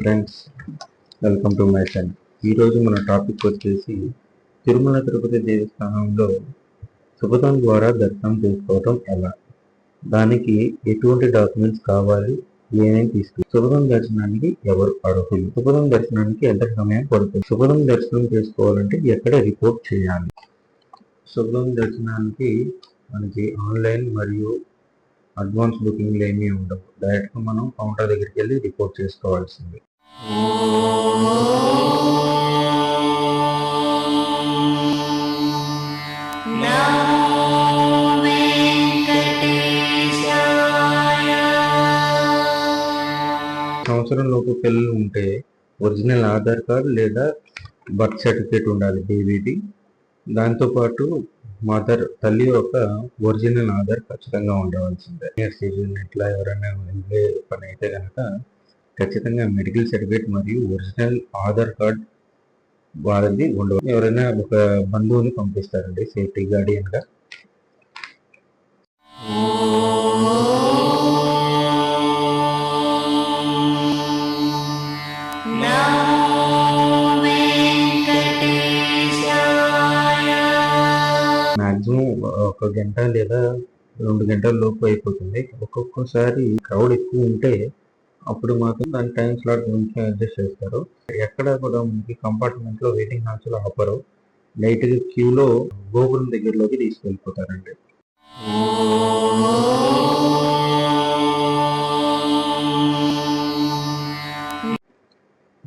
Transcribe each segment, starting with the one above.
Friends, welcome to my channel. ఈరోజు మన topic వచ్చేసి తిరుమల తిరుపతి దేవస్థానంలో సుపథం ద్వారా దర్శనం చేసుకోవటం ఎలా, దానికి ఎటువంటి డాక్యుమెంట్స్ కావాలి, ఏమేమి తీసుకు సుపథం దర్శనానికి ఎవరు అర్హులు, సుపథం దర్శనానికి ఎంత సమయం పడుతుంది, సుపథం దర్శనం చేసుకోవాలంటే ఎక్కడ రిపోర్ట్ చేయాలి. సుపథం దర్శనానికి మనకి ఆన్లైన్ మరియు అడ్వాన్స్ బుకింగ్లు ఏమీ ఉండవు. డైరెక్ట్గా మనం కౌంటర్ దగ్గరికి వెళ్ళి రిపోర్ట్ చేసుకోవాల్సింది. సంవత్సరం లోపు పిల్లలు ఉంటే ఒరిజినల్ ఆధార్ కార్డు లేదా బర్త్ సర్టిఫికేట్ ఉండాలి బేబీది. దాంతోపాటు మదర్ తల్లి యొక్క ఒరిజినల్ ఆధార్ ఖచ్చితంగా ఉండవలసిందే. ఇట్లా ఎవరైనా వెళ్ళే పని అయితే కనుక ఖచ్చితంగా మెడికల్ సర్టిఫికేట్ మరియు ఒరిజినల్ ఆధార్ కార్డ్ వాళ్ళది ఉండవు. ఎవరైనా ఒక బంధువుని పంపిస్తారండి సేఫ్టీ గార్డియన్గా. మ్యాక్సిమం 1 గంట లేదా 2 గంటల లోపు అయిపోతుంది. ఒక్కొక్కసారి క్రౌడ్ ఎక్కువ ఉంటే అప్పుడు మాత్రం దాని టైం స్లాట్ గురించి అడ్జస్ట్ చేస్తారు. ఎక్కడ కూడా మనకి కంపార్ట్మెంట్లో వెయిటింగ్ హాల్స్లో ఆపరు. లైట్గా క్యూలో గోపురం దగ్గరలోకి తీసుకెళ్ళిపోతారండి.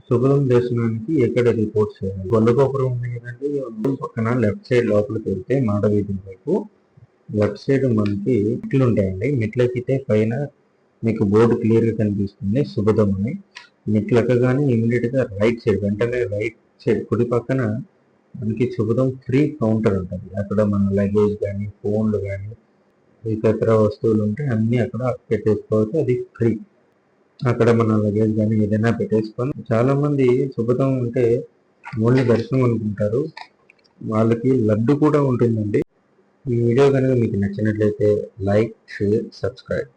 సుపథం దర్శనానికి ఎక్కడ రిపోర్ట్ చేయాలి. గొల్లగోపురం ఉంది కదండి, పక్కన లెఫ్ట్ సైడ్ లోపలికి వెళ్తే మాడవీధి వైపు లెఫ్ట్ సైడ్ మనకి మెట్లు ఉంటాయండి. మెట్లు ఎక్కితే పైన మీకు బోర్డు క్లియర్గా కనిపిస్తుంది సుపథం అని. మెట్లు ఎక్కగానే ఇమీడియట్గా రైట్ సైడ్, వెంటనే రైట్ సైడ్ కుడి పక్కన మనకి సుపథం ఫ్రీ కౌంటర్ ఉంటుంది. అక్కడ మన లగేజ్ కానీ ఫోన్లు కానీ ఇతర వస్తువులు ఉంటే అన్నీ అక్కడ పెట్టేసుకోవచ్చు. అది ఫ్రీ. అక్కడ మన లగేజ్ కానీ ఏదైనా పెట్టేసుకొని, చాలా మంది సుపథం అంటే ఓన్లీ దర్శనం అనుకుంటారు. వాళ్ళకి లడ్డు కూడా ఉంటుందండి. ఈ వీడియో కనుక మీకు నచ్చినట్లయితే లైక్, షేర్, సబ్స్క్రైబ్.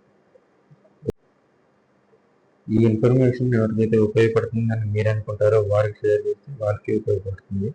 ఈ ఇన్ఫర్మేషన్ ఎవరికైతే ఉపయోగపడుతుందని మీరు అనుకుంటారో వారికి షేర్ చేస్తే వారికి ఉపయోగపడుతుంది.